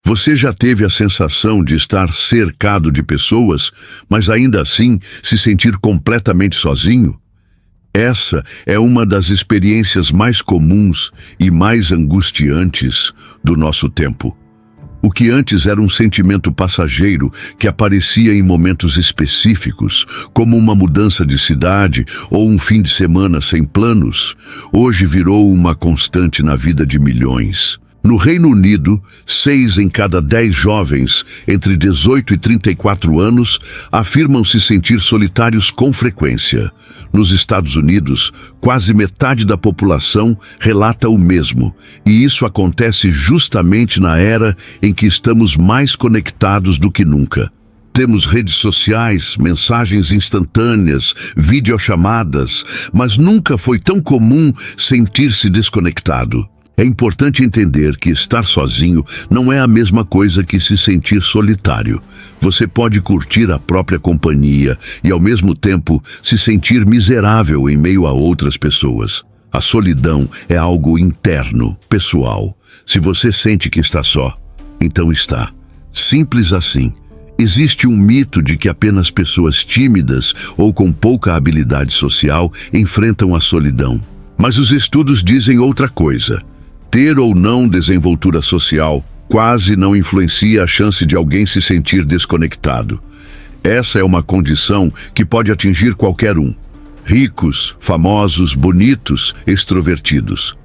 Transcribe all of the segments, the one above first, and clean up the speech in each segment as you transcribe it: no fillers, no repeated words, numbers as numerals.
Você já teve a sensação de estar cercado de pessoas, mas ainda assim se sentir completamente sozinho? Essa é uma das experiências mais comuns e mais angustiantes do nosso tempo. O que antes era um sentimento passageiro que aparecia em momentos específicos, como uma mudança de cidade ou um fim de semana sem planos, hoje virou uma constante na vida de milhões. No Reino Unido, 6 em cada 10 jovens entre 18 e 34 anos afirmam se sentir solitários com frequência. Nos Estados Unidos, quase metade da população relata o mesmo, e isso acontece justamente na era em que estamos mais conectados do que nunca. Temos redes sociais, mensagens instantâneas, videochamadas, mas nunca foi tão comum sentir-se desconectado. É importante entender que estar sozinho não é a mesma coisa que se sentir solitário. Você pode curtir a própria companhia e, ao mesmo tempo, se sentir miserável em meio a outras pessoas. A solidão é algo interno, pessoal. Se você sente que está só, então está. Simples assim. Existe um mito de que apenas pessoas tímidas ou com pouca habilidade social enfrentam a solidão. Mas os estudos dizem outra coisa. Ter ou não desenvoltura social quase não influencia a chance de alguém se sentir desconectado. Essa é uma condição que pode atingir qualquer um. Ricos, famosos, bonitos, extrovertidos.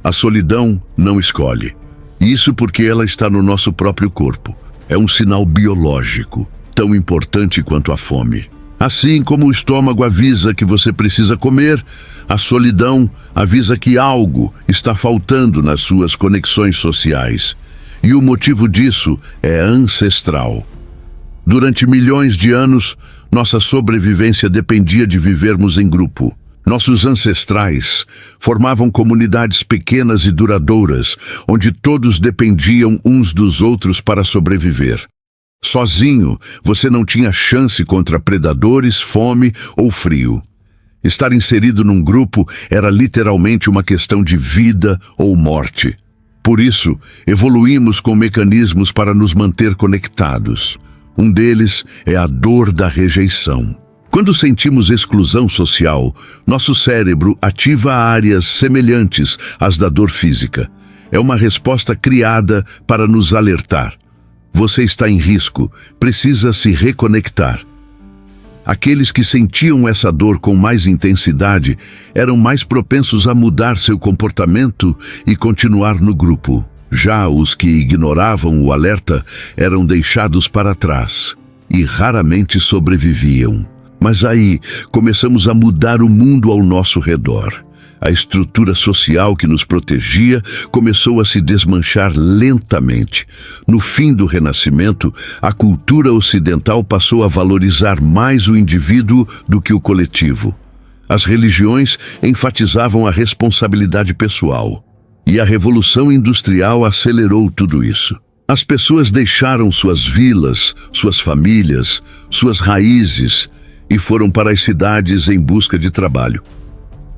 A solidão não escolhe. Isso porque ela está no nosso próprio corpo. É um sinal biológico, tão importante quanto a fome. Assim como o estômago avisa que você precisa comer, a solidão avisa que algo está faltando nas suas conexões sociais. E o motivo disso é ancestral. Durante milhões de anos, nossa sobrevivência dependia de vivermos em grupo. Nossos ancestrais formavam comunidades pequenas e duradouras, onde todos dependiam uns dos outros para sobreviver. Sozinho, você não tinha chance contra predadores, fome ou frio. Estar inserido num grupo era literalmente uma questão de vida ou morte. Por isso, evoluímos com mecanismos para nos manter conectados. Um deles é a dor da rejeição. Quando sentimos exclusão social, nosso cérebro ativa áreas semelhantes às da dor física. É uma resposta criada para nos alertar. Você está em risco, precisa se reconectar. Aqueles que sentiam essa dor com mais intensidade eram mais propensos a mudar seu comportamento e continuar no grupo. Já os que ignoravam o alerta eram deixados para trás e raramente sobreviviam. Mas aí começamos a mudar o mundo ao nosso redor. A estrutura social que nos protegia começou a se desmanchar lentamente. No fim do Renascimento, a cultura ocidental passou a valorizar mais o indivíduo do que o coletivo. As religiões enfatizavam a responsabilidade pessoal. E a Revolução Industrial acelerou tudo isso. As pessoas deixaram suas vilas, suas famílias, suas raízes e foram para as cidades em busca de trabalho.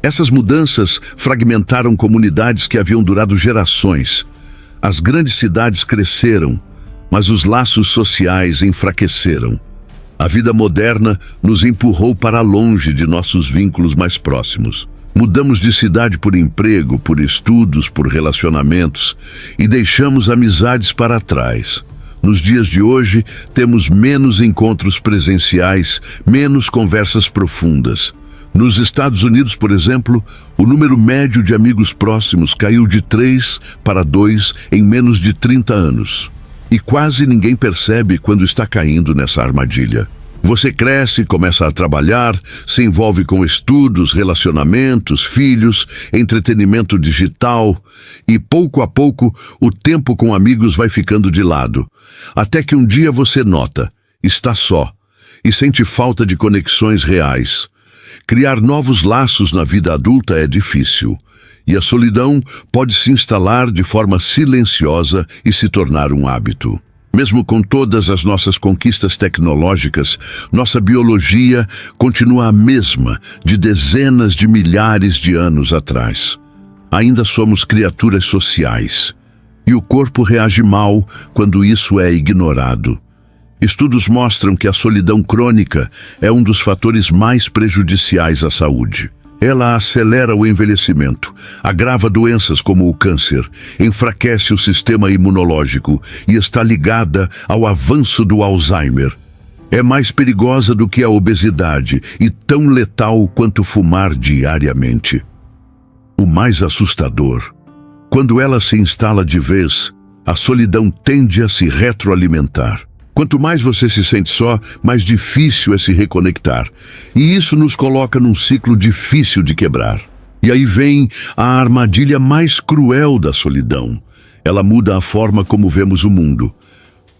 Essas mudanças fragmentaram comunidades que haviam durado gerações. As grandes cidades cresceram, mas os laços sociais enfraqueceram. A vida moderna nos empurrou para longe de nossos vínculos mais próximos. Mudamos de cidade por emprego, por estudos, por relacionamentos e deixamos amizades para trás. Nos dias de hoje, temos menos encontros presenciais, menos conversas profundas. Nos Estados Unidos, por exemplo, o número médio de amigos próximos caiu de 3 para 2 em menos de 30 anos. E quase ninguém percebe quando está caindo nessa armadilha. Você cresce, começa a trabalhar, se envolve com estudos, relacionamentos, filhos, entretenimento digital e, pouco a pouco, o tempo com amigos vai ficando de lado. Até que um dia você nota, está só e sente falta de conexões reais. Criar novos laços na vida adulta é difícil, e a solidão pode se instalar de forma silenciosa e se tornar um hábito. Mesmo com todas as nossas conquistas tecnológicas, nossa biologia continua a mesma de dezenas de milhares de anos atrás. Ainda somos criaturas sociais. e o corpo reage mal quando isso é ignorado. Estudos mostram que a solidão crônica é um dos fatores mais prejudiciais à saúde. Ela acelera o envelhecimento, agrava doenças como o câncer, enfraquece o sistema imunológico e está ligada ao avanço do Alzheimer. É mais perigosa do que a obesidade e tão letal quanto fumar diariamente. O mais assustador: quando ela se instala de vez, a solidão tende a se retroalimentar. Quanto mais você se sente só, mais difícil é se reconectar. E isso nos coloca num ciclo difícil de quebrar. E aí vem a armadilha mais cruel da solidão. Ela muda a forma como vemos o mundo.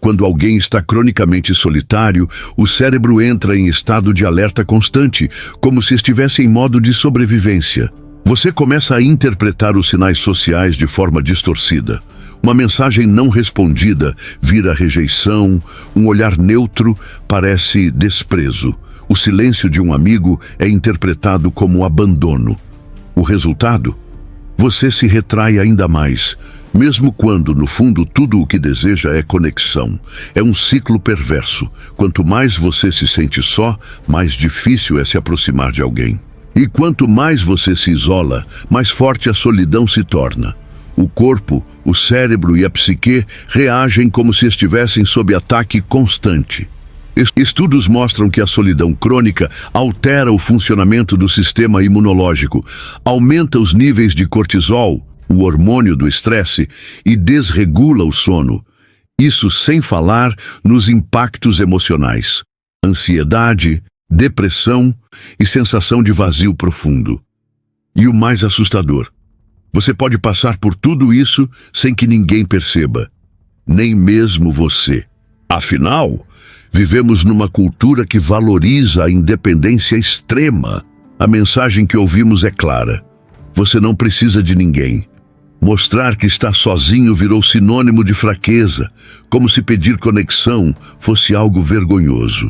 Quando alguém está cronicamente solitário, o cérebro entra em estado de alerta constante, como se estivesse em modo de sobrevivência. Você começa a interpretar os sinais sociais de forma distorcida. Uma mensagem não respondida vira rejeição, um olhar neutro parece desprezo. O silêncio de um amigo é interpretado como abandono. O resultado? Você se retrai ainda mais, mesmo quando, no fundo, tudo o que deseja é conexão. É um ciclo perverso. Quanto mais você se sente só, mais difícil é se aproximar de alguém. E quanto mais você se isola, mais forte a solidão se torna. O corpo, o cérebro e a psique reagem como se estivessem sob ataque constante. Estudos mostram que a solidão crônica altera o funcionamento do sistema imunológico, aumenta os níveis de cortisol, o hormônio do estresse, e desregula o sono. Isso sem falar nos impactos emocionais: ansiedade, depressão e sensação de vazio profundo. E o mais assustador: você pode passar por tudo isso sem que ninguém perceba, nem mesmo você. Afinal, vivemos numa cultura que valoriza a independência extrema. A mensagem que ouvimos é clara: você não precisa de ninguém. Mostrar que está sozinho virou sinônimo de fraqueza, como se pedir conexão fosse algo vergonhoso.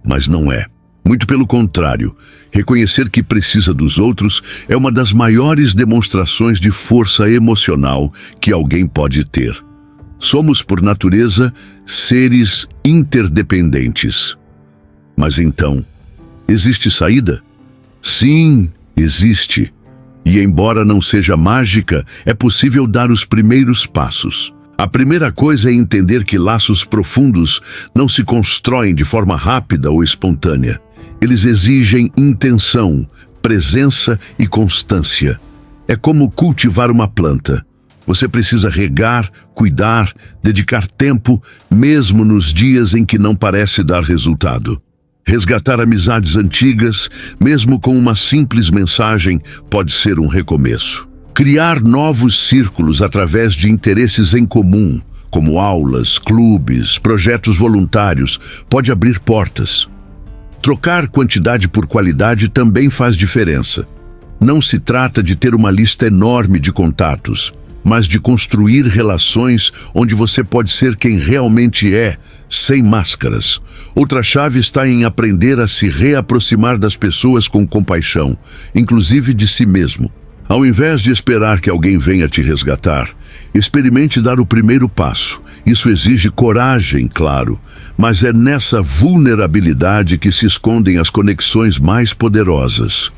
Mas não é. Muito pelo contrário, reconhecer que precisa dos outros é uma das maiores demonstrações de força emocional que alguém pode ter. Somos, por natureza, seres interdependentes. Mas então, existe saída? Sim, existe. E embora não seja mágica, é possível dar os primeiros passos. A primeira coisa é entender que laços profundos não se constroem de forma rápida ou espontânea. Eles exigem intenção, presença e constância. É como cultivar uma planta. Você precisa regar, cuidar, dedicar tempo, mesmo nos dias em que não parece dar resultado. Resgatar amizades antigas, mesmo com uma simples mensagem, pode ser um recomeço. Criar novos círculos através de interesses em comum, como aulas, clubes, projetos voluntários, pode abrir portas. Trocar quantidade por qualidade também faz diferença. Não se trata de ter uma lista enorme de contatos, mas de construir relações onde você pode ser quem realmente é, sem máscaras. Outra chave está em aprender a se reaproximar das pessoas com compaixão, inclusive de si mesmo. Ao invés de esperar que alguém venha te resgatar, experimente dar o primeiro passo. Isso exige coragem, claro, mas é nessa vulnerabilidade que se escondem as conexões mais poderosas.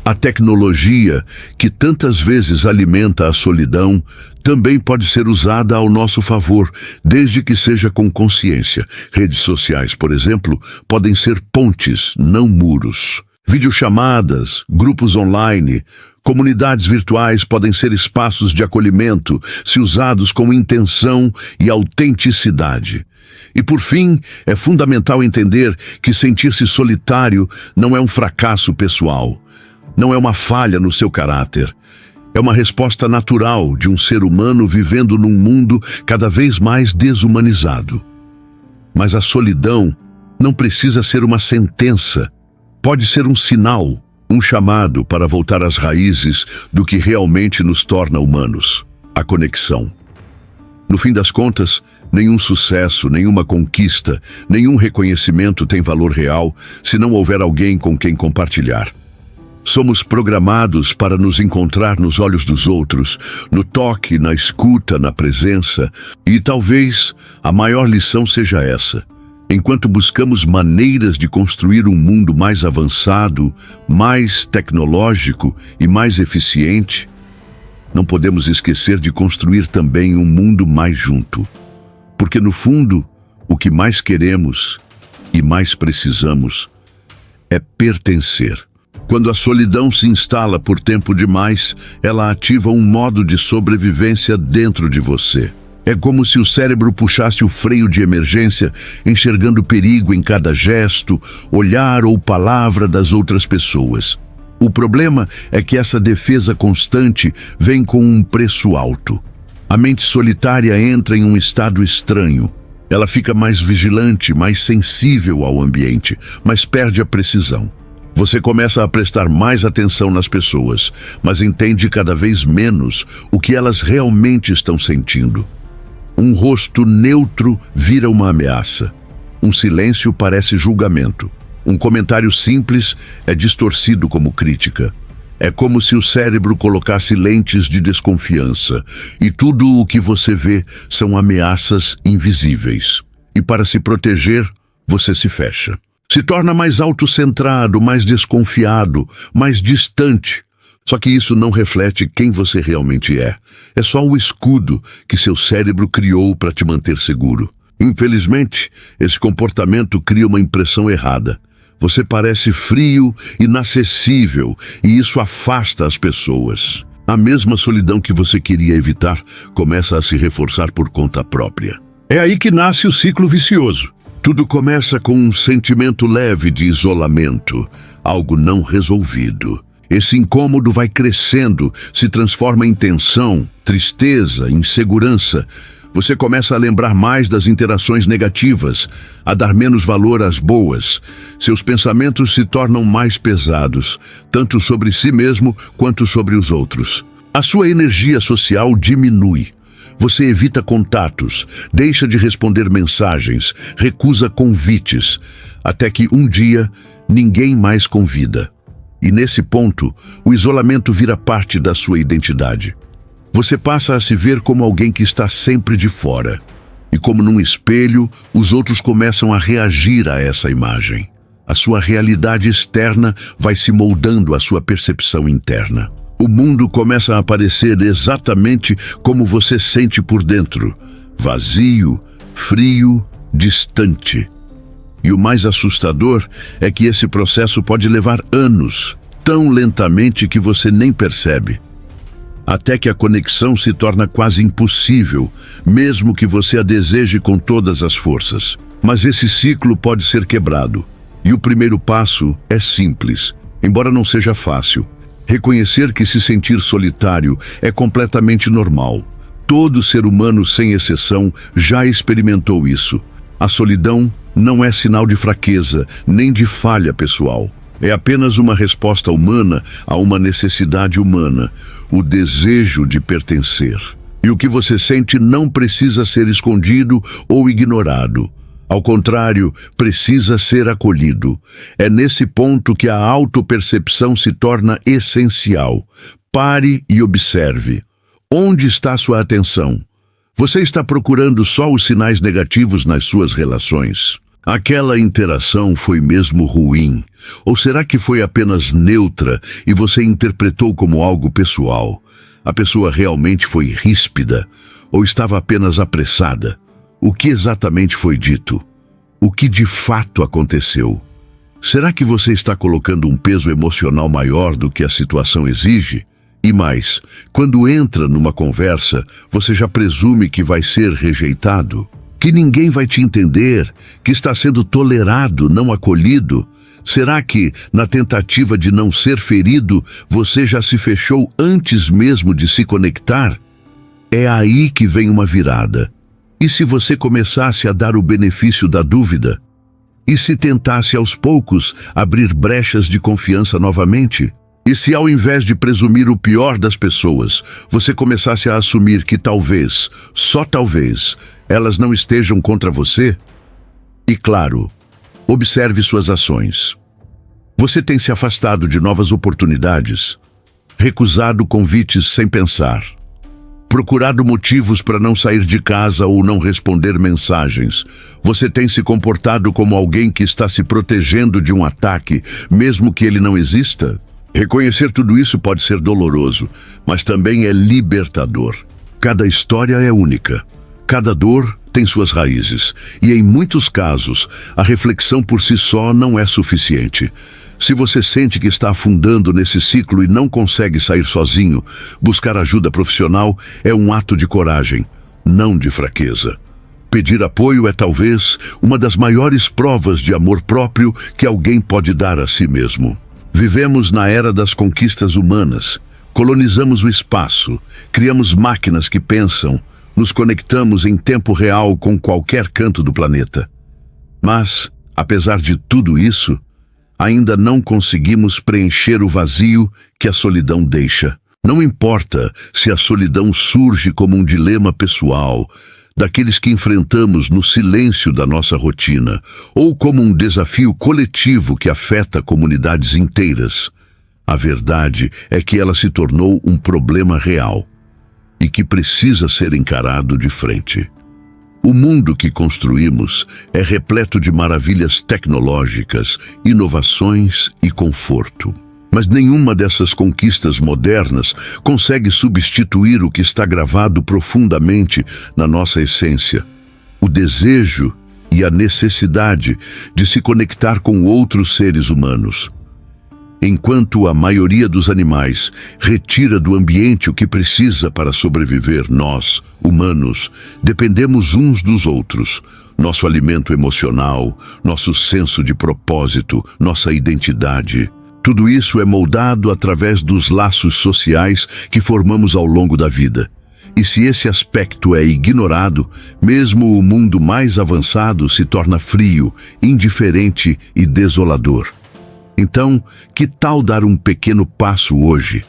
A tecnologia, que tantas vezes alimenta a solidão, também pode ser usada ao nosso favor, desde que seja com consciência. Redes sociais, por exemplo, podem ser pontes, não muros. Videochamadas, grupos online, comunidades virtuais podem ser espaços de acolhimento, se usados com intenção e autenticidade. E por fim, é fundamental entender que sentir-se solitário não é um fracasso pessoal. Não é uma falha no seu caráter. É uma resposta natural de um ser humano vivendo num mundo cada vez mais desumanizado. Mas a solidão não precisa ser uma sentença. Pode ser um sinal, um chamado para voltar às raízes do que realmente nos torna humanos: a conexão. No fim das contas, nenhum sucesso, nenhuma conquista, nenhum reconhecimento tem valor real se não houver alguém com quem compartilhar. Somos programados para nos encontrar nos olhos dos outros, no toque, na escuta, na presença. E talvez a maior lição seja essa. Enquanto buscamos maneiras de construir um mundo mais avançado, mais tecnológico e mais eficiente, não podemos esquecer de construir também um mundo mais junto. Porque no fundo, o que mais queremos e mais precisamos é pertencer. Quando a solidão se instala por tempo demais, ela ativa um modo de sobrevivência dentro de você. É como se o cérebro puxasse o freio de emergência, enxergando perigo em cada gesto, olhar ou palavra das outras pessoas. O problema é que essa defesa constante vem com um preço alto. A mente solitária entra em um estado estranho. Ela fica mais vigilante, mais sensível ao ambiente, mas perde a precisão. Você começa a prestar mais atenção nas pessoas, mas entende cada vez menos o que elas realmente estão sentindo. Um rosto neutro vira uma ameaça. Um silêncio parece julgamento. Um comentário simples é distorcido como crítica. É como se o cérebro colocasse lentes de desconfiança, e tudo o que você vê são ameaças invisíveis. E para se proteger, você se fecha. Se torna mais autocentrado, mais desconfiado, mais distante. Só que isso não reflete quem você realmente é. É só o escudo que seu cérebro criou para te manter seguro. Infelizmente, esse comportamento cria uma impressão errada. Você parece frio, inacessível, e isso afasta as pessoas. A mesma solidão que você queria evitar começa a se reforçar por conta própria. É aí que nasce o ciclo vicioso. Tudo começa com um sentimento leve de isolamento, algo não resolvido. Esse incômodo vai crescendo, se transforma em tensão, tristeza, insegurança. Você começa a lembrar mais das interações negativas, a dar menos valor às boas. Seus pensamentos se tornam mais pesados, tanto sobre si mesmo quanto sobre os outros. A sua energia social diminui. Você evita contatos, deixa de responder mensagens, recusa convites, até que um dia ninguém mais convida. E nesse ponto, o isolamento vira parte da sua identidade. Você passa a se ver como alguém que está sempre de fora. E como num espelho, os outros começam a reagir a essa imagem. A sua realidade externa vai se moldando à sua percepção interna. O mundo começa a aparecer exatamente como você sente por dentro. Vazio, frio, distante. E o mais assustador é que esse processo pode levar anos, tão lentamente que você nem percebe. Até que a conexão se torna quase impossível, mesmo que você a deseje com todas as forças. Mas esse ciclo pode ser quebrado. E o primeiro passo é simples, embora não seja fácil. Reconhecer que se sentir solitário é completamente normal. Todo ser humano, sem exceção, já experimentou isso. A solidão não é sinal de fraqueza, nem de falha pessoal. É apenas uma resposta humana a uma necessidade humana, o desejo de pertencer. E o que você sente não precisa ser escondido ou ignorado. Ao contrário, precisa ser acolhido. É nesse ponto que a autopercepção se torna essencial. Pare e observe. Onde está sua atenção? Você está procurando só os sinais negativos nas suas relações? Aquela interação foi mesmo ruim? Ou será que foi apenas neutra e você interpretou como algo pessoal? A pessoa realmente foi ríspida? Ou estava apenas apressada? O que exatamente foi dito? O que de fato aconteceu? Será que você está colocando um peso emocional maior do que a situação exige? E mais, quando entra numa conversa, você já presume que vai ser rejeitado? Que ninguém vai te entender? Que está sendo tolerado, não acolhido? Será que, na tentativa de não ser ferido, você já se fechou antes mesmo de se conectar? É aí que vem uma virada. E se você começasse a dar o benefício da dúvida? E se tentasse aos poucos abrir brechas de confiança novamente? E se ao invés de presumir o pior das pessoas, você começasse a assumir que talvez, só talvez, elas não estejam contra você? E claro, observe suas ações. Você tem se afastado de novas oportunidades, recusado convites sem pensar, procurado motivos para não sair de casa ou não responder mensagens. Você tem se comportado como alguém que está se protegendo de um ataque, mesmo que ele não exista? Reconhecer tudo isso pode ser doloroso, mas também é libertador. Cada história é única. Cada dor tem suas raízes, e em muitos casos, a reflexão por si só não é suficiente. Se você sente que está afundando nesse ciclo e não consegue sair sozinho, buscar ajuda profissional é um ato de coragem, não de fraqueza. Pedir apoio é talvez uma das maiores provas de amor próprio que alguém pode dar a si mesmo. Vivemos na era das conquistas humanas. Colonizamos o espaço, criamos máquinas que pensam, nos conectamos em tempo real com qualquer canto do planeta. Mas, apesar de tudo isso, ainda não conseguimos preencher o vazio que a solidão deixa. Não importa se a solidão surge como um dilema pessoal, daqueles que enfrentamos no silêncio da nossa rotina, ou como um desafio coletivo que afeta comunidades inteiras. A verdade é que ela se tornou um problema real e que precisa ser encarado de frente. O mundo que construímos é repleto de maravilhas tecnológicas, inovações e conforto. Mas nenhuma dessas conquistas modernas consegue substituir o que está gravado profundamente na nossa essência: o desejo e a necessidade de se conectar com outros seres humanos. Enquanto a maioria dos animais retira do ambiente o que precisa para sobreviver, nós, humanos, dependemos uns dos outros. Nosso alimento emocional, nosso senso de propósito, nossa identidade. Tudo isso é moldado através dos laços sociais que formamos ao longo da vida. E se esse aspecto é ignorado, mesmo o mundo mais avançado se torna frio, indiferente e desolador. Então, que tal dar um pequeno passo hoje?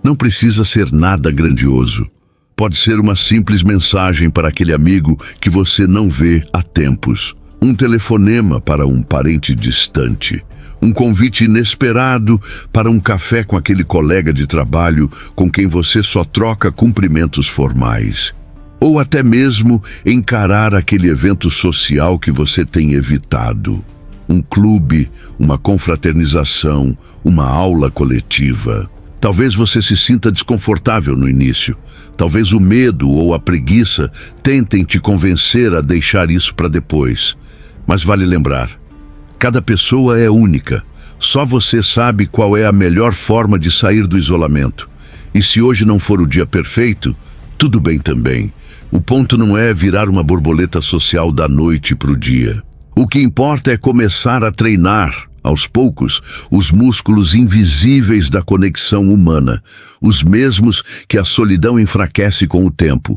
Não precisa ser nada grandioso. Pode ser uma simples mensagem para aquele amigo que você não vê há tempos. Um telefonema para um parente distante. Um convite inesperado para um café com aquele colega de trabalho com quem você só troca cumprimentos formais. Ou até mesmo encarar aquele evento social que você tem evitado. Um clube, uma confraternização, uma aula coletiva. Talvez você se sinta desconfortável no início. Talvez o medo ou a preguiça tentem te convencer a deixar isso para depois. Mas vale lembrar, cada pessoa é única. Só você sabe qual é a melhor forma de sair do isolamento. E se hoje não for o dia perfeito, tudo bem também. O ponto não é virar uma borboleta social da noite para o dia. O que importa é começar a treinar, aos poucos, os músculos invisíveis da conexão humana, os mesmos que a solidão enfraquece com o tempo.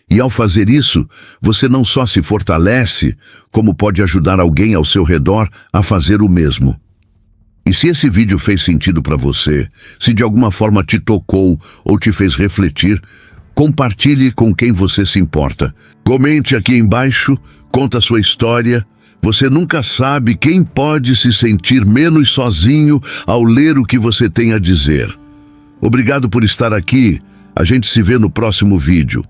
E ao fazer isso, você não só se fortalece, como pode ajudar alguém ao seu redor a fazer o mesmo. E se esse vídeo fez sentido para você, se de alguma forma te tocou ou te fez refletir, compartilhe com quem você se importa. Comente aqui embaixo, conta a sua história. Você nunca sabe quem pode se sentir menos sozinho ao ler o que você tem a dizer. Obrigado por estar aqui. A gente se vê no próximo vídeo.